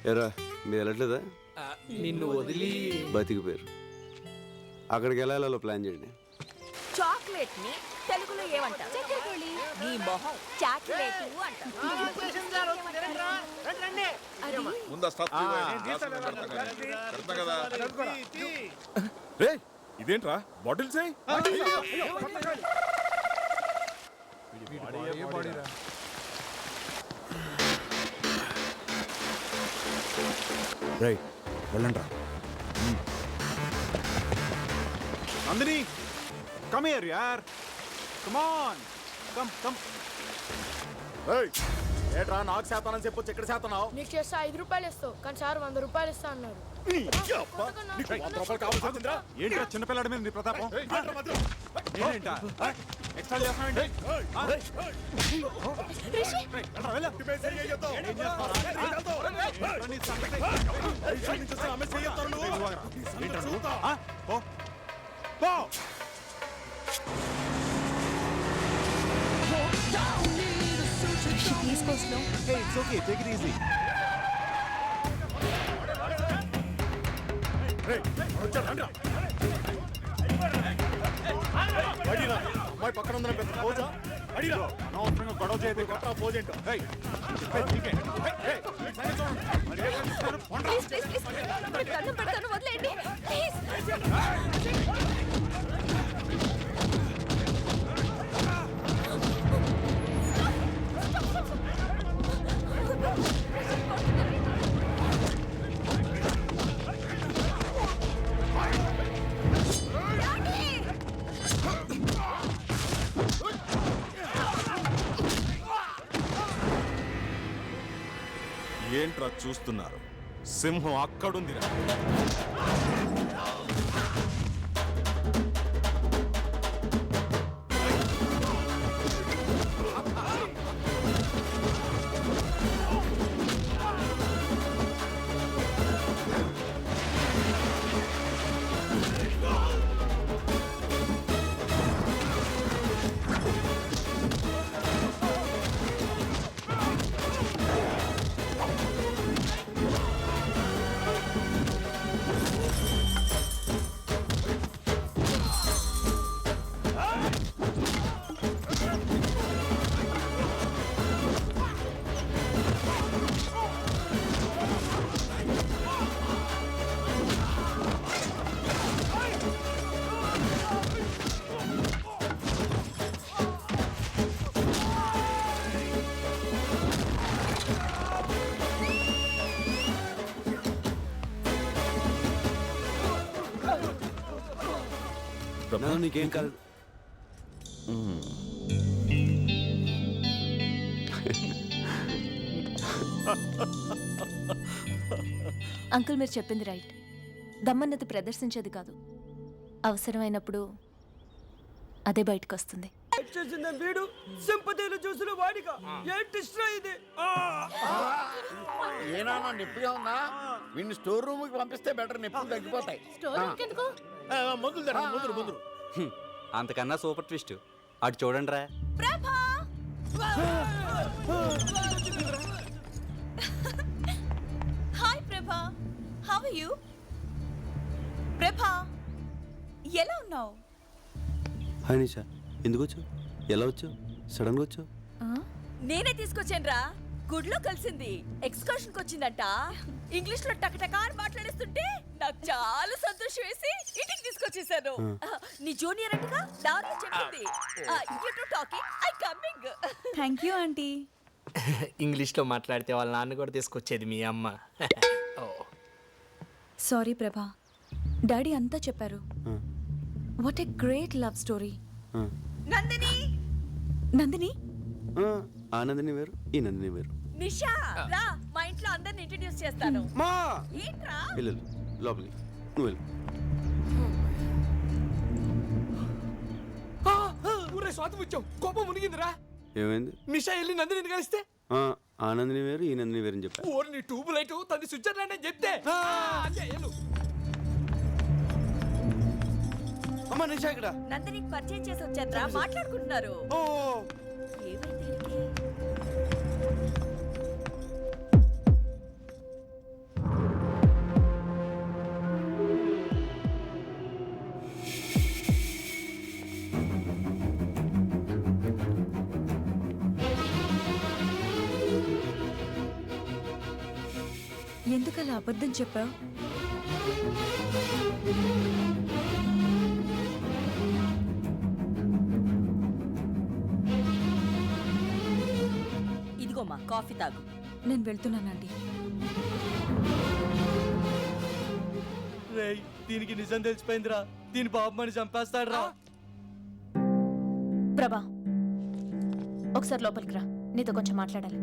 ఎరా మీరు వెళ్ళట్లేదా? నిన్ను వదిలి బతికిపోయారు. అక్కడికి వెళ్ళాలో ప్లాన్ చేయండి. చాక్లెట్ ని తెలుగులో ఏమంటారు? చక్కెరకోళి. నీ మొహం చాక్లెట్ అంటారు. రే ఇదేంట్రా బాటిల్స్ రైట్ వెళ్ళండ్రా. నందిని కమ్ హియర్ యార్, కమ్ ఆన్, కమ్. ఏట్రా నాకు శాతానని చెప్పొచ్చు, ఎక్కడ శాతనావు? నీకు చేస్తే 5 రూపాయలు ఇస్తావు కానీ సార్ 100 రూపాయలు ఇస్తా అన్నారు. ఏంట్రా చిన్నపిల్లాడి మీద నీ ప్రతాపం? ఏంటా ఎక్స్ట్రా చేస్తానండి? అమ్మాయి పక్కన ఉందని పెద్ద పోజా అడిగా అనవసరంగా గొడవ చేయదు. కొత్త పోజ్ ఏంటో వదిలేండి. ఏంట్రా చూస్తున్నారు? సింహం అక్కడుందిరా. నీకేం కాదు. అంకుల్ మీరు చెప్పింది రైట్. దమ్మన్నది ప్రదర్శించేది కాదు, అవసరమైనప్పుడు అదే బయటకు వస్తుంది. వీడు సింపతిలు చూసిన వాడిగా ఇది ఏనా నొప్పిగా ఉందా? వీడిని స్టోర్ రూమ్ కి పంపిస్తే బెటర్, నొప్పులు తగ్గిపోతాయి. ముదురు అంతకన్నా సూపర్ ట్విస్ట్ అటు చూడండి రా. హాయ్ ప్రభా, హౌ ఆర్ యు? ప్రభా ఎలా ఉన్నావు? హాయ్ నిషా, ఎందుకు వచ్చావు? ఎలా వచ్చావు? సడన్ గా వచ్చావు? నేనే తీసుకొచ్చాను రా. గుడ్లో కలిసింది, ఎక్స్కర్షన్ కి వచ్చిందంట. ఇంగ్లీష్ లో టకటకా అని మాట్లాడేస్తుంటే నాకు చాలా సంతోషం వేసి ఇంటికి తీసుకొచ్చేసాను. నీ జూనియర్ అంటగా దారిలో చెప్పింది. You to talking, I coming. Thank you aunty. ఇంగ్లీష్లో మాట్లాడితే వాళ్ళ నాన్న కూడా తీసుకొచ్చేది మీ అమ్మ. సారీ ప్రభా, డాడీ అంతా చెప్పారు. What a great love story. Nandini, Nandini ఆ నందిని వేరు, ఈ నందిని వేరు. నిషా రా, మా ఇంట్లో అందరిని ఇంట్రడ్యూస్ చేస్తాను. మా ఏంట్రా? వెళ్ళు లోపలికి, నువ్వు వెళ్ళు. ఊరే స్వాతి వచ్చావు, కోపం మునిగిందిరా. ఏమైంది? నిషా వెళ్ళి నందిని కలిస్తే ఆ నందిని వేరు, ఈ నందిని వేరు అని చెప్పా. ఓరి నీ ట్యూబ్ లైట్ తన స్విట్జర్లాండ్ అని చెప్తే అమ్మా నిషా ఇక్కడ. నందినికి పరిచయం చేసి వచ్చారా, మాట్లాడుకుంటున్నారు. ఏమైంది? ఎందుకలా అబద్ధం చెప్పావు? ఇదిగోమ్మా కాఫీ తాగు. నేను వెళ్తున్నానండి. రేయ్ దీనికి నిజం తెలిసిపోయిందిరా. దీని బాబు మని చంపేస్తాడు రా. ప్రభా ఒకసారి లోపలికి రా, నీతో కొంచెం మాట్లాడాలి.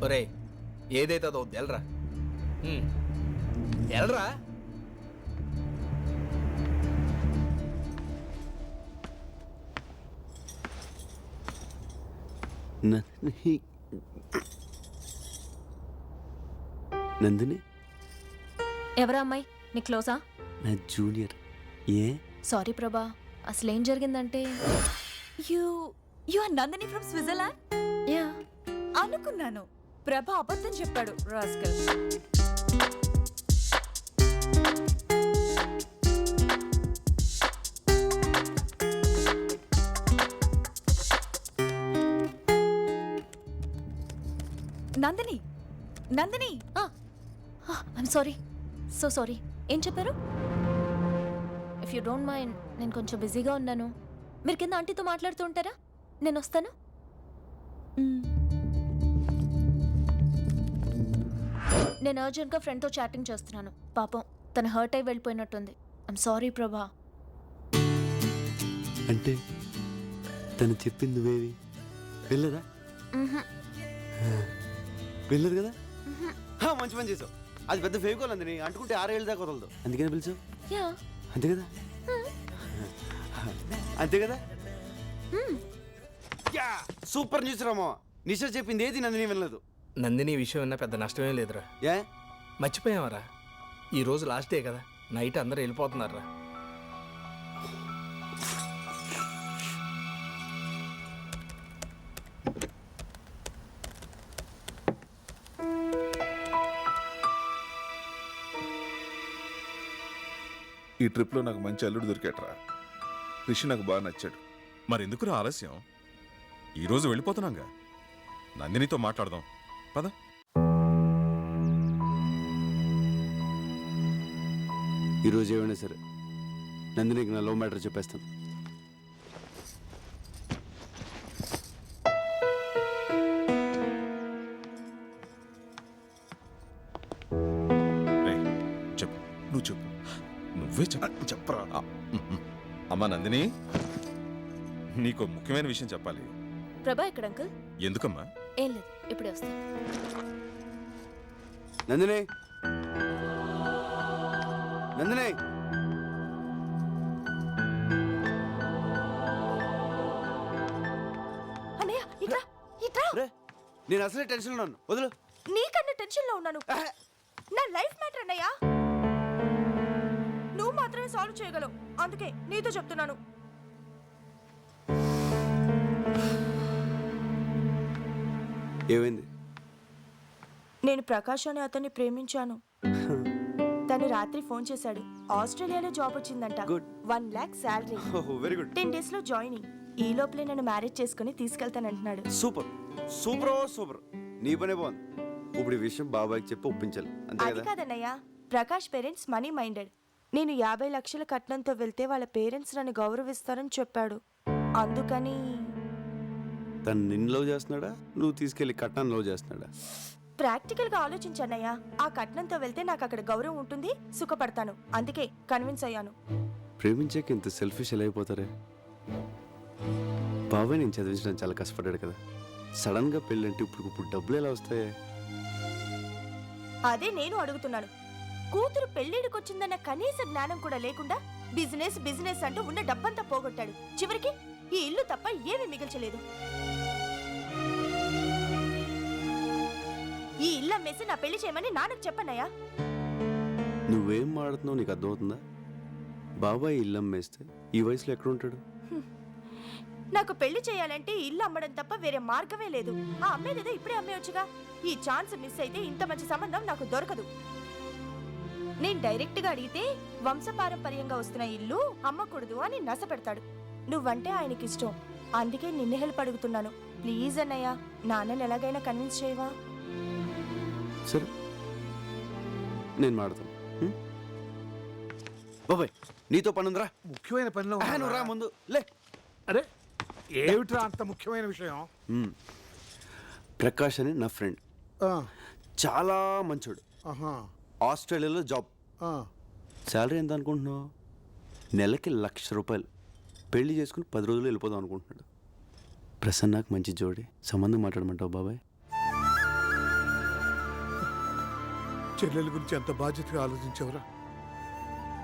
ఒరే ఏదైతే ఎల్రా ఎల్రా. నందిని ఎవరా అమ్మాయి? నీ క్లోజా? నా జూనియర్. ఏ సారీ ప్రభా, అసలేం జరిగిందంటే you are Nandini from Switzerland? Yeah అనుకున్నాను. ప్రభ అబద్ధం చెప్పాడు rascal. Nandini Nandini I'm sorry, so sorry. ఏం చెప్పారు? ఇఫ్ యూ డోంట్ మైండ్, నేను కొంచెం బిజీగా ఉన్నాను. మీరు కింద ఆంటీతో మాట్లాడుతూ ఉంటారా? నేను వస్తాను. నేను అర్జెంట్గా ఫ్రెండ్తో చాటింగ్ చేస్తున్నాను. పాపం తను హర్ట్ అయి వెళ్ళిపోయినట్టుంది. ఐమ్ సారీ ప్రభా. అంటే తను చెప్పింది నువ్వేవి వెళ్ళదా? వెళ్ళదు కదా? మంచి పని చేసావు. అది పెద్ద ఫేకోల్ అంది, అంటుకుంటే 6 ఏళ్ళ దాకా వదలదు. అందుకని పిలిచావు. యా అంతే కదా? అంతే కదా? Super news Rama. నిషా చెప్పింది ఏది నందిని వెళ్ళదు. నందిని విషయం విన్నా పెద్ద నష్టమేం లేదురా. ఏ మర్చిపోయావరా, ఈ రోజు లాస్ట్ డే కదా, నైట్ అందరూ వెళ్ళిపోతున్నారా. ఈ ట్రిప్లో నాకు మంచి అల్లుడు దొరికాట్రా. రిషి నాకు బాగా నచ్చాడు. మరి ఎందుకురా ఆలస్యం? ఈరోజు వెళ్ళిపోతున్నాగా. నందినితో మాట్లాడదాం పద. ఈరోజు ఏమైనా సరే నందినికి నా లవ్ మ్యాటర్ చెప్పేస్తాను. చెప్పు, నువ్వు చెప్పు, నువ్వే చెప్పు. చెప్పరా. అమ్మా నందిని, నీకు ముఖ్యమైన విషయం చెప్పాలి. ప్రభా ఇక్కడ అంకుల్? ఎందుకమ్మా? ఏం లేదు, ఇప్పుడే వస్తాను. నందిని నందిని అన్నయ్య ఇట్రా ఇట్రా. రే, నేను అసలే టెన్షన్లో ఉన్నాను, వదులు. నీకన్నా టెన్షన్ లో ఉన్నాను. నా లైఫ్ మ్యాటర్ అన్నయ్య. నువ్వు మాత్రమే సాల్వ్ చేయగలవు, అందుకే నీతో చెప్తున్నాను. ఏమైంది? నేను ప్రకాష్ అనే అతన్ని ప్రేమించాను. తను రాత్రి ఫోన్ చేశాడు. ఆస్ట్రేలియాలో జాబ్ వచ్చిందంట. Good. 1 lakh salary. Very good. 10 days లో జాయినింగ్. ఈ లోపలే నన్ను మ్యారేజ్ చేసుకుని తీసుకెళ్తానంటున్నాడు. Super super super. నీ పనే బాగుంది. ఇప్పుడు ఈ విషయం బాబాయ్కి చెప్పి ఒప్పించాలి, అంతే అది కదా? కాదన్నయ్య, ప్రకాష్ పేరెంట్స్ మనీ మైండెడ్. నేను 50 లక్షల కట్నంతో వెళ్తే వాళ్ళ పేరెంట్స్ నన్ను గౌరవిస్తారని చెప్పాడు. అందుకని తను నిన్ను లవ్ చేస్తున్నాడా, నువ్వు తీసుకెళ్లి కట్నాన్ని లవ్ చేస్తున్నాడా? ప్రాక్టికల్ గా ఆలోచించానయ్యా. ఆ కట్నంతో వెళ్తే నాకు అక్కడ గౌరవం ఉంటుంది, సుఖపడతాను. అందుకే కన్విన్స్ అయ్యాను. ప్రేమించాక ఇంత సెల్ఫిష్ ఎలా అయిపోతారే? బాబాయ్ నేను చదివించడానికి చాలా కష్టపడ్డాడు కదా. సడన్ గా పెళ్ళంటే ఇప్పుడు డబ్బులు ఎలా వస్తాయి? అదే నేను అడుగుతున్నాను. కూతురు పెళ్లిడికొచ్చిందన్న కనీస జ్ఞానం కూడా లేకుండా బిజినెస్ బిజినెస్ అంటూ ఉన్న డబ్బంతా పోగొట్టాడు. చివరికి ఈ ఇల్లు తప్ప ఏమీ మిగల్చలేదు. ఈ ఇల్లు అమ్మేసి నా పెళ్లి చేయమని నాన్నకు చెప్పన్నయ్యా. నువ్వేం మాడుతున్నావు నీకు అర్థమవుతుందా? బాబాయ్ ఇల్లు అమ్మేస్తే ఈ వయసులో ఎక్కడ ఉంటాడు? నాకు పెళ్లి చేయాలంటే ఇల్లు అమ్మడం తప్ప వేరే మార్గమే లేదు. ఆ అమ్మేదేదో ఇప్పుడే అమ్మేయొచ్చుగా. ఈ ఛాన్స్ మిస్ అయితే ఇంత మంచి సంబంధం నాకు దొరకదు. నేను డైరెక్ట్ గా అడిగితే వంశపారంపర్యంగా వస్తున్న ఇల్లు అమ్మకూడదు అని నస పెడతాడు. నువ్వంటే ఆయనకి ఇష్టం, అందుకే నిన్ను హెల్ప్ అడుగుతున్నాను. ప్లీజ్ అన్నయ్య, నాన్నని ఎలాగైనా కన్విన్స్ చేయవా? సరే నేను మాడతాను. బాబాయ్ నీతో పనుందిరా. ముఖ్యమైన పనిలో నువ్వు రా ముందు లే. అరే ఏమిట్రా అంత ముఖ్యమైన విషయం? ప్రకాష్ అని నా ఫ్రెండ్, చాలా మంచోడు. ఆస్ట్రేలియాలో జాబ్. శాలరీ ఎంత అనుకుంటున్నావు? నెలకి ₹1,00,000. పెళ్లి చేసుకుని 10 రోజులు వెళ్ళిపోదాం అనుకుంటున్నాడు. ప్రసన్నకు మంచి జోడి, సంబంధం మాట్లాడమంటావు బాబాయ్? చెల్లెల గురించి అంత బాధ్యతగా ఆలోచించావురా?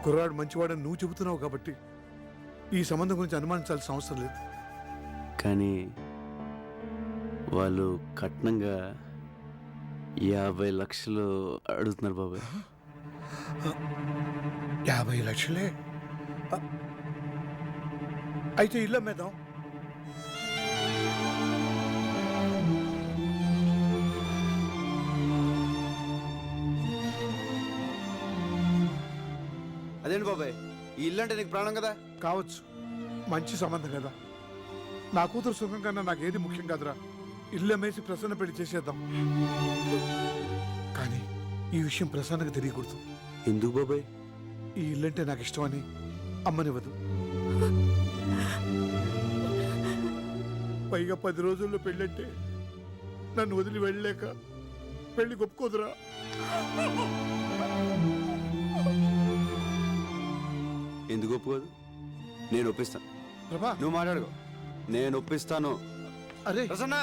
కుర్రాడు మంచివాడని నువ్వు చెబుతున్నావు కాబట్టి ఈ సంబంధం గురించి అనుమానించాల్సిన అవసరం లేదు. కానీ వాళ్ళు కట్నంగా 50 లక్షలు అడుగుతున్నారు బాబాయ్. 50 లక్షలే? అయితే ఇల్లు అమ్మేద్దాం. అదేంటి బాబాయ్, ఈ ఇల్లు అంటే నీకు ప్రాణం కదా. కావచ్చు, మంచి సంబంధం కదా. నా కూతురు సుఖం కన్నా నాకు ఏది ముఖ్యం కాదురా. ఇల్లు అమ్మేసి ప్రసన్న పెళ్లి చేసేద్దాం. కానీ ఈ విషయం ప్రసన్నకు తెలియకూడదు. ఎందుకు బాబాయ్? ఈ ఇల్లంటే నాకు ఇష్టమని అమ్మనివ్వదు. పైగా 10 రోజుల్లో పెళ్ళంటే నన్ను వదిలి వెళ్ళలేక పెళ్లి ఒప్పుకోదురా. ఎందుకు ఒప్పుకోదు? నేను ఒప్పిస్తాను. ప్రభా, నువ్వు మాట్లాడుకో, నేను ఒప్పిస్తాను. అరే ప్రసన్న